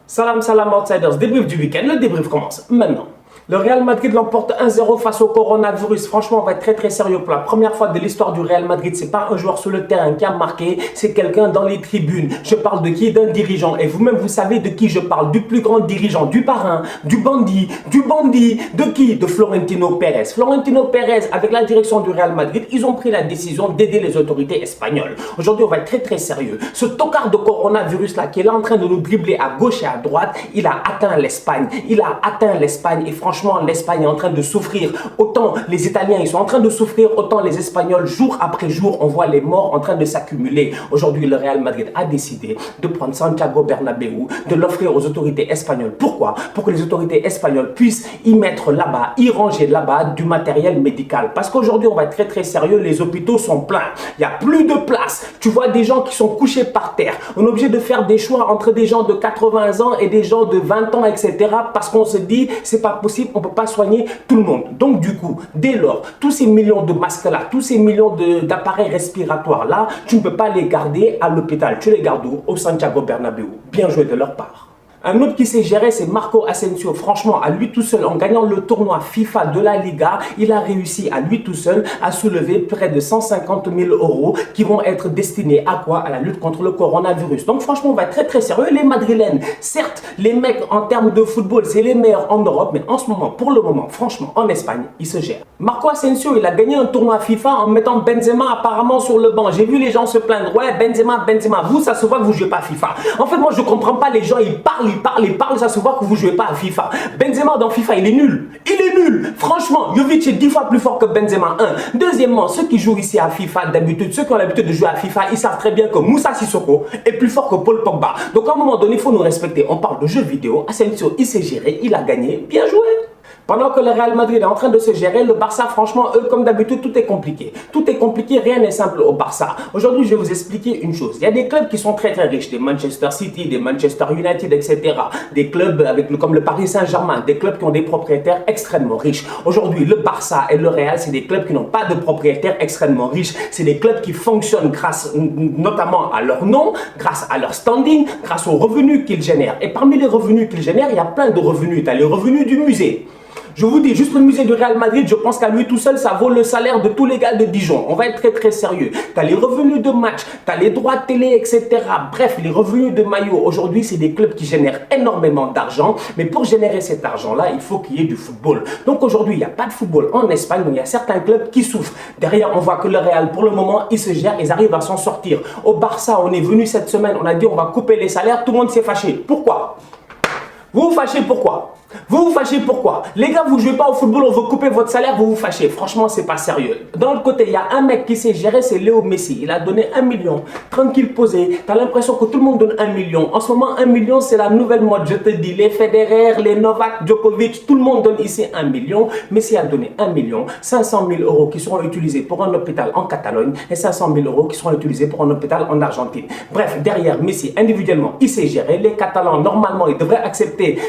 Salam salam outsiders, débrief du week-end, le débrief commence maintenant. Le Real Madrid l'emporte 1-0 face au coronavirus. Franchement, on va être très sérieux. Pour la première fois de l'histoire du Real Madrid, c'est pas un joueur sur le terrain qui a marqué, c'est quelqu'un dans les tribunes. Je parle de qui? D'un dirigeant. Et vous-même, vous savez de qui je parle. Du plus grand dirigeant, du parrain, du bandit, de qui? De Florentino Pérez. Florentino Pérez, avec la direction du Real Madrid, ils ont pris la décision d'aider les autorités espagnoles. Aujourd'hui, on va être très sérieux. Ce tocard de coronavirus là, qui est là en train de nous dribbler à gauche et à droite, il a atteint l'Espagne. Et franchement, l'Espagne est en train de souffrir. Autant les Italiens, ils sont en train de souffrir, autant les Espagnols, jour après jour, on voit les morts en train de s'accumuler. Aujourd'hui, le Real Madrid a décidé de prendre Santiago Bernabéu, de l'offrir aux autorités espagnoles. Pourquoi? Pour que les autorités espagnoles puissent y mettre là-bas, y ranger là-bas du matériel médical. Parce qu'aujourd'hui, on va être très sérieux, les hôpitaux sont pleins. Il n'y a plus de place. Tu vois des gens qui sont couchés par terre. On est obligé de faire des choix entre des gens de 80 ans et des gens de 20 ans, etc. Parce qu'on se dit, c'est pas possible. On ne peut pas soigner tout le monde. Donc du coup, dès lors, tous ces millions de masques-là, tous ces millions d'appareils respiratoires-là, tu ne peux pas les garder à l'hôpital. Tu les gardes où? Au Santiago Bernabéu. Bien joué de leur part. Un autre qui s'est géré, c'est Marco Asensio. Franchement, à lui tout seul, en gagnant le tournoi FIFA de la Liga, il a réussi à lui tout seul à soulever près de 150 000 € qui vont être destinés à quoi? À la lutte contre le coronavirus. Donc franchement, on va être très sérieux. Les Madrilènes, certes, les mecs en termes de football, c'est les meilleurs en Europe, mais en ce moment, pour le moment, franchement, en Espagne, ils se gèrent. Marco Asensio, il a gagné un tournoi FIFA en mettant Benzema apparemment sur le banc. J'ai vu les gens se plaindre. Ouais, Benzema, vous, ça se voit que vous ne jouez pas à FIFA. En fait, moi, je ne comprends pas les gens, ils parle, ça se voit que vous ne jouez pas à FIFA. Benzema dans FIFA, il est nul. Franchement, Jovic est 10 fois plus fort que Benzema. Deuxièmement, ceux qui jouent ici à FIFA d'habitude, ceux qui ont l'habitude de jouer à FIFA, ils savent très bien que Moussa Sissoko est plus fort que Paul Pogba. Donc à un moment donné, il faut nous respecter. On parle de jeux vidéo. Asensio, il s'est géré, il a gagné. Bien joué. Pendant que le Real Madrid est en train de se gérer, le Barça, franchement, eux, comme d'habitude, tout est compliqué. Tout est compliqué, rien n'est simple au Barça. Aujourd'hui, je vais vous expliquer une chose. Il y a des clubs qui sont très riches, des Manchester City, des Manchester United, etc. Des clubs comme le Paris Saint-Germain, des clubs qui ont des propriétaires extrêmement riches. Aujourd'hui, le Barça et le Real, c'est des clubs qui n'ont pas de propriétaires extrêmement riches. C'est des clubs qui fonctionnent grâce notamment à leur nom, grâce à leur standing, grâce aux revenus qu'ils génèrent. Et parmi les revenus qu'ils génèrent, il y a plein de revenus. Tu as les revenus du musée. Je vous dis, juste le musée du Real Madrid, je pense qu'à lui tout seul, ça vaut le salaire de tous les gars de Dijon. On va être très sérieux. Tu as les revenus de match, tu as les droits de télé, etc. Bref, les revenus de maillot. Aujourd'hui, c'est des clubs qui génèrent énormément d'argent. Mais pour générer cet argent-là, il faut qu'il y ait du football. Donc aujourd'hui, il n'y a pas de football en Espagne. Donc il y a certains clubs qui souffrent. Derrière, on voit que le Real, pour le moment, ils se gèrent, ils arrivent à s'en sortir. Au Barça, on est venu cette semaine, on a dit on va couper les salaires. Tout le monde s'est fâché. Pourquoi? Vous vous fâchez pourquoi? Les gars, vous ne jouez pas au football, on veut couper votre salaire, vous vous fâchez. Franchement, c'est pas sérieux. D'un autre côté, il y a un mec qui s'est géré, c'est Léo Messi. Il a donné 1 million, tranquille, posé. Tu as l'impression que tout le monde donne 1 million. En ce moment, 1 million, c'est la nouvelle mode. Je te dis, les Federer, les Novak Djokovic, tout le monde donne ici 1 million. Messi a donné 1 million, 500 000 € qui seront utilisés pour un hôpital en Catalogne et 500 000 € qui seront utilisés pour un hôpital en Argentine. Bref, derrière Messi, individuellement, il s'est géré. Les Catalans, normalement, ils devraient accepter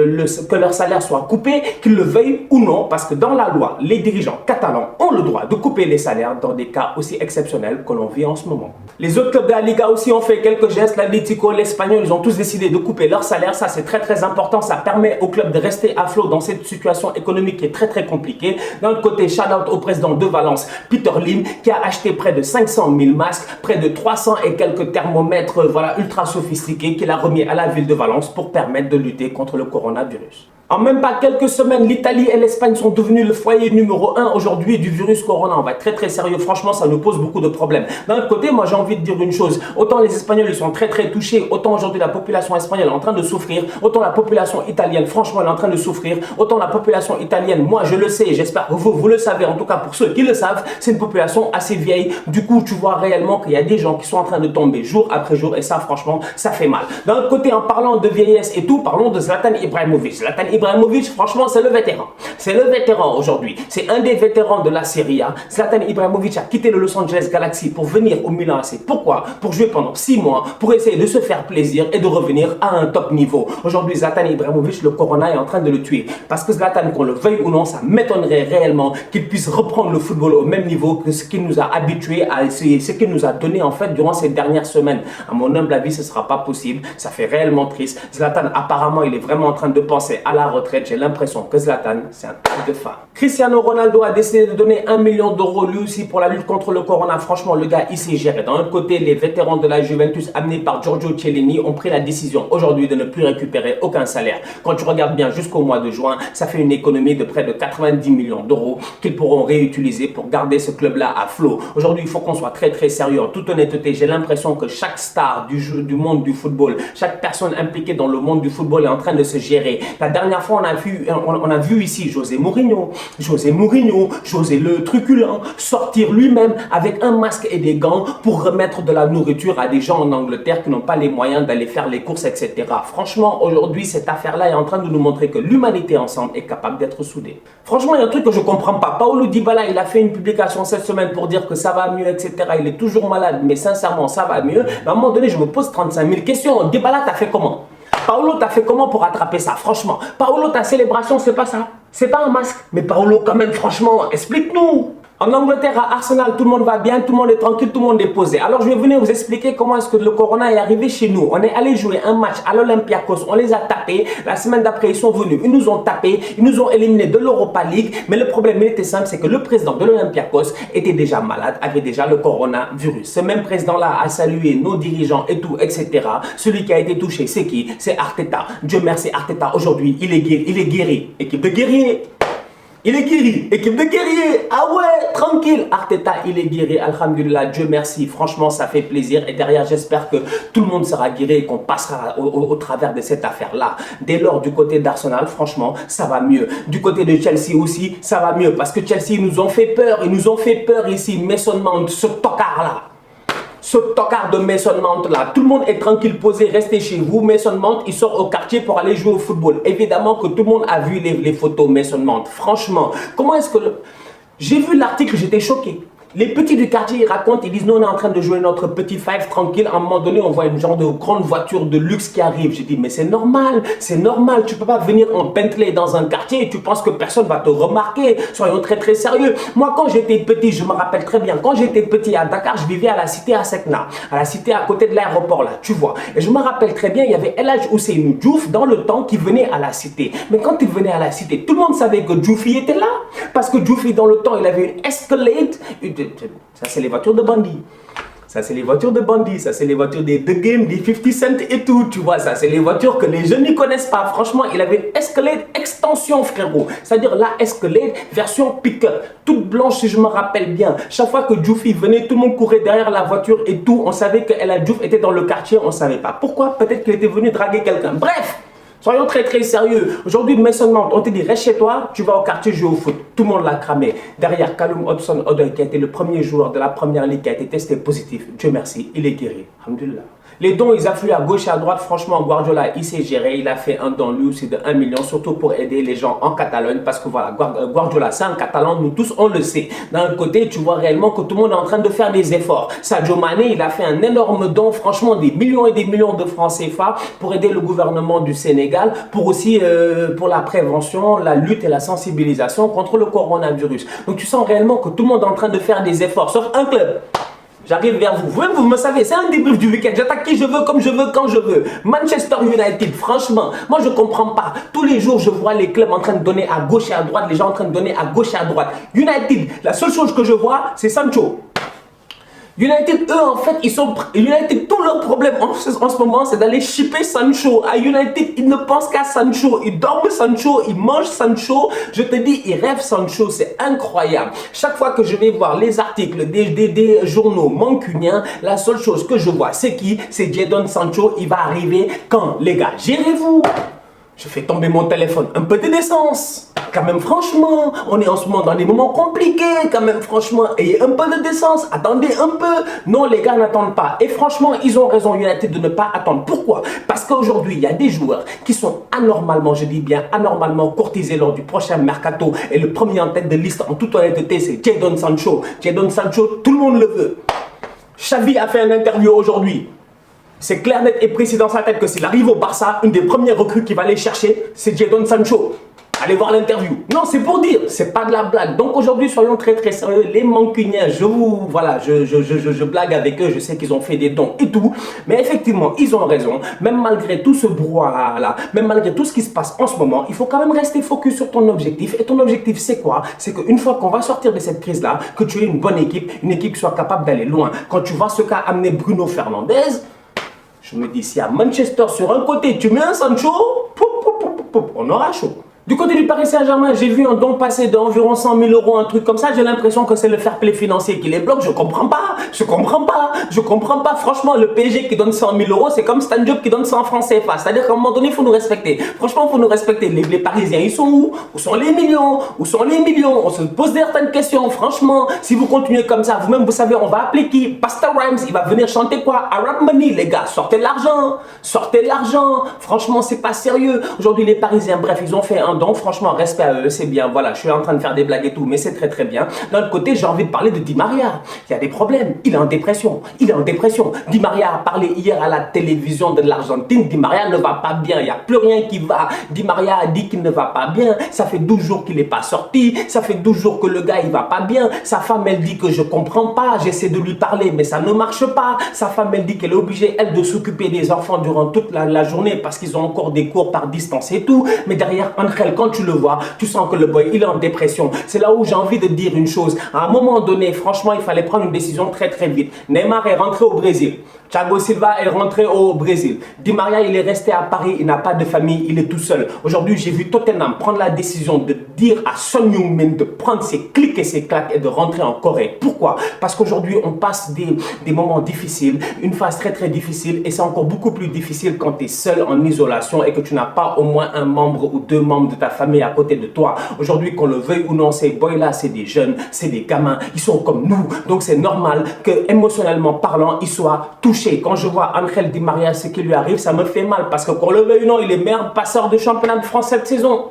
que leur salaire soit coupé, qu'ils le veuillent ou non, parce que dans la loi, les dirigeants catalans ont le droit de couper les salaires dans des cas aussi exceptionnels que l'on vit en ce moment. Les autres clubs de la Liga aussi ont fait quelques gestes. L'Atlético, l'Espagnol, ils ont tous décidé de couper leur salaire. Ça, c'est très important. Ça permet aux clubs de rester à flot dans cette situation économique qui est très compliquée. D'un autre côté, shout-out au président de Valence, Peter Lim, qui a acheté près de 500 000 masques, près de 300 et quelques thermomètres ultra sophistiqués qu'il a remis à la ville de Valence pour permettre de lutter contre le coronavirus. En même pas quelques semaines, l'Italie et l'Espagne sont devenus le foyer numéro 1 aujourd'hui du virus corona. On va être très sérieux. Franchement, ça nous pose beaucoup de problèmes. D'un autre côté, moi j'ai envie de dire une chose. Autant les Espagnols ils sont très touchés, autant aujourd'hui la population espagnole est en train de souffrir, autant la population italienne, franchement, elle est en train de souffrir, autant la population italienne, moi je le sais, j'espère que vous le savez, en tout cas pour ceux qui le savent, c'est une population assez vieille. Du coup, tu vois réellement qu'il y a des gens qui sont en train de tomber jour après jour et ça, franchement, ça fait mal. D'un autre côté, en parlant de vieillesse et tout, parlons de Zlatan Ibrahimovic. Zlatan Ibrahimovic, franchement, c'est le vétéran. C'est le vétéran aujourd'hui. C'est un des vétérans de la Serie A. Zlatan Ibrahimovic a quitté le Los Angeles Galaxy pour venir au Milan AC. Pourquoi? Pour jouer pendant 6 mois, pour essayer de se faire plaisir et de revenir à un top niveau. Aujourd'hui, Zlatan Ibrahimovic, le corona est en train de le tuer. Parce que Zlatan, qu'on le veuille ou non, ça m'étonnerait réellement qu'il puisse reprendre le football au même niveau que ce qu'il nous a habitués à essayer, ce qu'il nous a donné en fait durant ces dernières semaines. À mon humble avis, ce ne sera pas possible. Ça fait réellement triste. Zlatan, apparemment, il est vraiment en train de penser à la retraite. J'ai l'impression que Zlatan, c'est un truc de femme. Cristiano Ronaldo a décidé de donner 1 million d'euros lui aussi pour la lutte contre le corona. Franchement, le gars, il s'est géré. D'un côté, les vétérans de la Juventus amenés par Giorgio Chiellini ont pris la décision aujourd'hui de ne plus récupérer aucun salaire. Quand tu regardes bien jusqu'au mois de juin, ça fait une économie de près de 90 millions d'euros qu'ils pourront réutiliser pour garder ce club-là à flot. Aujourd'hui, il faut qu'on soit très très sérieux. En toute honnêteté, j'ai l'impression que chaque star du monde du football, chaque personne impliquée dans le monde du football est en train de se gérer. La dernière fois, on a vu ici José Mourinho, José le truculent, sortir lui-même avec un masque et des gants pour remettre de la nourriture à des gens en Angleterre qui n'ont pas les moyens d'aller faire les courses, etc. Franchement, aujourd'hui, cette affaire-là est en train de nous montrer que l'humanité ensemble est capable d'être soudée. Franchement, il y a un truc que je ne comprends pas. Paulo Dybala, il a fait une publication cette semaine pour dire que ça va mieux, etc. Il est toujours malade, mais sincèrement, ça va mieux. Mais à un moment donné, je me pose 35 000 questions. Dybala, t'as fait comment? Paolo, t'as fait comment pour attraper ça? Franchement, Paolo, ta célébration, c'est pas ça. C'est pas un masque. Mais Paolo, quand même, franchement, explique-nous. En Angleterre, à Arsenal, tout le monde va bien, tout le monde est tranquille, tout le monde est posé. Alors, je vais venir vous expliquer comment est-ce que le corona est arrivé chez nous. On est allé jouer un match à l'Olympiakos, on les a tapés. La semaine d'après, ils sont venus, ils nous ont tapés, ils nous ont éliminés de l'Europa League. Mais le problème, il était simple, c'est que le président de l'Olympiakos était déjà malade, avait déjà le coronavirus. Ce même président-là a salué nos dirigeants et tout, etc. Celui qui a été touché, c'est qui? C'est Arteta. Dieu merci, Arteta, aujourd'hui, il est guéri. Équipe de guerriers. Il est guéri, équipe de guerriers. Ah ouais, tranquille. Arteta, il est guéri. Alhamdulillah, Dieu merci. Franchement, ça fait plaisir. Et derrière, j'espère que tout le monde sera guéri et qu'on passera au travers de cette affaire-là. Dès lors, du côté d'Arsenal, franchement, ça va mieux. Du côté de Chelsea aussi, ça va mieux. Parce que Chelsea, ils nous ont fait peur. Ils nous ont fait peur ici. Mason Mount, ce tocard-là. Ce tocard de Mason Mount là, tout le monde est tranquille, posé, restez chez vous. Mason Mount, il sort au quartier pour aller jouer au football. Évidemment que tout le monde a vu les photos Mason Mount. Franchement, comment est-ce que... J'ai vu l'article, j'étais choqué. Les petits du quartier, ils racontent, ils disent, nous on est en train de jouer notre petit five tranquille. À un moment donné, on voit une genre de grande voiture de luxe qui arrive. J'ai dit, mais c'est normal. Tu peux pas venir en Bentley dans un quartier et tu penses que personne va te remarquer. Soyons très très sérieux. Moi, quand j'étais petit, je me rappelle très bien, quand j'étais petit à Dakar, je vivais à la cité à Sekna, à la cité à côté de l'aéroport là, tu vois. Et je me rappelle très bien, il y avait El Hadj Ousseynou Diouf dans le temps qui venait à la cité. Mais quand il venait à la cité, tout le monde savait que Dioufy était là. Parce que Dioufy, dans le temps, il avait une Escalade. Ça, c'est les voitures de bandits. Ça, c'est les voitures de bandits. Ça, c'est les voitures des The Game, des 50 Cent et tout. Tu vois, ça, c'est les voitures que les jeunes ne connaissent pas. Franchement, il avait une Escalade extension, frérot. C'est-à-dire la Escalade version pick-up. Toute blanche, si je me rappelle bien. Chaque fois que Dioufy venait, tout le monde courait derrière la voiture et tout. On savait que El Hadj Diouf était dans le quartier. On ne savait pas pourquoi. Peut-être qu'il était venu draguer quelqu'un. Bref. Soyons très très sérieux. Aujourd'hui, Mason Mount, on te dit reste chez toi, tu vas au quartier jouer au foot. Tout le monde l'a cramé. Derrière, Callum Hudson-Odoi, qui a été le premier joueur de la première ligue, qui a été testé positif. Dieu merci, il est guéri. Alhamdulillah. Les dons, ils affluent à gauche et à droite. Franchement, Guardiola, il s'est géré. Il a fait un don lui aussi de 1 million, surtout pour aider les gens en Catalogne. Parce que voilà, Guardiola, c'est un Catalan. Nous tous, on le sait. D'un côté, tu vois réellement que tout le monde est en train de faire des efforts. Sadio Mané, il a fait un énorme don. Franchement, des millions et des millions de francs CFA pour aider le gouvernement du Sénégal. Pour aussi, pour la prévention, la lutte et la sensibilisation contre le coronavirus. Donc, tu sens réellement que tout le monde est en train de faire des efforts. Sauf un club. J'arrive vers vous. Vous me savez, c'est un débrief du week-end. J'attaque qui je veux, comme je veux, quand je veux. Manchester United, franchement, moi je ne comprends pas. Tous les jours, je vois les clubs en train de donner à gauche et à droite, les gens en train de donner à gauche et à droite. United, la seule chose que je vois, c'est Sancho. United, eux, en fait, United, tout leur problème en ce moment, c'est d'aller shipper Sancho. À United, ils ne pensent qu'à Sancho. Ils dorment Sancho, ils mangent Sancho. Je te dis, ils rêvent Sancho. C'est incroyable. Chaque fois que je vais voir les articles des journaux mancuniens, la seule chose que je vois, c'est qui? C'est Jadon Sancho. Il va arriver quand, les gars? Gérez-vous. Je fais tomber mon téléphone. Un peu de décence. Quand même, franchement, on est en ce moment dans des moments compliqués. Quand même, franchement, ayez un peu de décence. Attendez un peu. Non, les gars n'attendent pas. Et franchement, ils ont raison, United, de ne pas attendre. Pourquoi? Parce qu'aujourd'hui, il y a des joueurs qui sont anormalement, je dis bien anormalement, courtisés lors du prochain mercato. Et le premier en tête de liste, en toute honnêteté, c'est Jadon Sancho. Jadon Sancho, tout le monde le veut. Xavi a fait une interview aujourd'hui. C'est clair, net et précis dans sa tête que s'il arrive au Barça, une des premières recrues qu'il va aller chercher, c'est Jadon Sancho. Allez voir l'interview. Non, c'est pour dire, c'est pas de la blague. Donc aujourd'hui, soyons très très sérieux. Les Mancuniens, je blague avec eux. Je sais qu'ils ont fait des dons et tout. Mais effectivement, ils ont raison. Même malgré tout ce brouhaha-là, même malgré tout ce qui se passe en ce moment, il faut quand même rester focus sur ton objectif. Et ton objectif, c'est quoi? C'est qu'une fois qu'on va sortir de cette crise-là, que tu aies une bonne équipe, une équipe qui soit capable d'aller loin. Quand tu vois ce qu'a amené Bruno Fernandes, je me dis, si à Manchester, sur un côté, tu mets un Sancho, on aura chaud. Du côté du Paris Saint-Germain, j'ai vu un don passer d'environ 100 000 €, un truc comme ça. J'ai l'impression que c'est le fair play financier qui les bloque. Je comprends pas. Franchement, le PSG qui donne 100 000 €, c'est comme Stan Diop qui donne 100 francs CFA. C'est-à-dire qu'à un moment donné, il faut nous respecter. Franchement, il faut nous respecter. Les Parisiens, ils sont où? Où sont les millions? On se pose certaines questions. Franchement, si vous continuez comme ça, vous-même, vous savez, on va appeler qui? Pastor Rhymes, il va venir chanter quoi? Arab Money, les gars. Sortez l'argent. Franchement, c'est pas sérieux. Aujourd'hui, les Parisiens, bref, ils ont fait un don. Franchement, respect à eux, c'est bien. Voilà, je suis en train de faire des blagues et tout, mais c'est très très bien. D'un autre côté, j'ai envie de parler de Di Maria. Il y a des problèmes. Il est en dépression. Di Maria a parlé hier à la télévision de l'Argentine. Di Maria ne va pas bien. Il n'y a plus rien qui va. Di Maria a dit qu'il ne va pas bien. Ça fait 12 jours qu'il n'est pas sorti. Ça fait 12 jours que le gars, il va pas bien. Sa femme, elle dit que je comprends pas. J'essaie de lui parler, mais ça ne marche pas. Sa femme, elle dit qu'elle est obligée, elle, de s'occuper des enfants durant toute la journée parce qu'ils ont encore des cours par distance et tout. Mais derrière, quand tu le vois, tu sens que le boy, il est en dépression. C'est là où j'ai envie de dire une chose. À un moment donné, franchement, il fallait prendre une décision très très vite. Neymar est rentré au Brésil. Thiago Silva est rentré au Brésil. Di Maria, il est resté à Paris, il n'a pas de famille, il est tout seul. Aujourd'hui, j'ai vu Tottenham prendre la décision de dire à Son Heung-min de prendre ses clics et ses claques et de rentrer en Corée. Pourquoi? Parce qu'aujourd'hui, on passe des moments difficiles, une phase très très difficile, et c'est encore beaucoup plus difficile quand tu es seul en isolation et que tu n'as pas au moins un membre ou deux membres de ta famille à côté de toi. Aujourd'hui, qu'on le veuille ou non, ces boys-là, c'est des jeunes, c'est des gamins, ils sont comme nous. Donc c'est normal que, émotionnellement parlant, ils soient touchés. Quand je vois Angel Di Maria, ce qui lui arrive, ça me fait mal parce que qu'on le veuille ou non, il est meilleur passeur de championnat de France cette saison.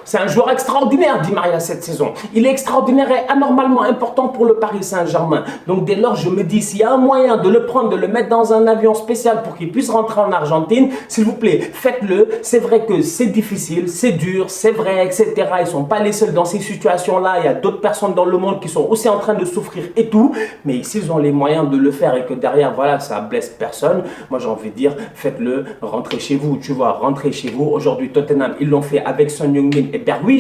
C'est un joueur extraordinaire, Di Maria, cette saison. Il est extraordinaire et anormalement important pour le Paris Saint-Germain. Donc dès lors, je me dis, s'il y a un moyen de le prendre, de le mettre dans un avion spécial pour qu'il puisse rentrer en Argentine, s'il vous plaît, faites-le. C'est vrai que c'est difficile, c'est dur, c'est vrai, etc. Ils ne sont pas les seuls dans ces situations-là. Il y a d'autres personnes dans le monde qui sont aussi en train de souffrir et tout. Mais s'ils ont les moyens de le faire et que derrière, voilà, ça blesse personne, moi j'ai envie de dire, faites-le, rentrez chez vous, tu vois, rentrez chez vous. Aujourd'hui, Tottenham, ils l'ont fait avec Son Heung-min et Bergwijn,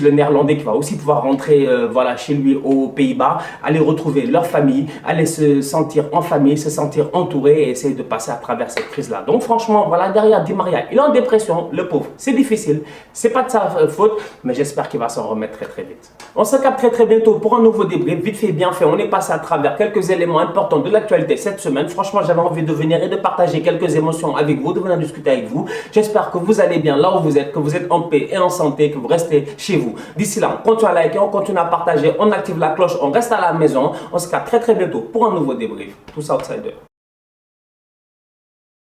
le néerlandais qui va aussi pouvoir rentrer voilà, chez lui aux Pays-Bas, aller retrouver leur famille, aller se sentir en famille, se sentir entouré et essayer de passer à travers cette crise-là. Donc franchement, voilà, derrière Di Maria, il est en dépression, le pauvre. C'est difficile, c'est pas de sa faute, mais j'espère qu'il va s'en remettre très très vite. On se capte très très bientôt pour un nouveau débrief, vite fait, bien fait. On est passé à travers quelques éléments importants de l'actualité cette semaine. Franchement, j'avais envie de venir et de partager quelques émotions avec vous, de venir discuter avec vous. J'espère que vous allez bien là où vous êtes, que vous êtes en paix et en santé, que vous restez chez vous. D'ici là, on continue à liker, on continue à partager, on active la cloche, on reste à la maison. On se capte très très bientôt pour un nouveau débrief. Tous outsiders.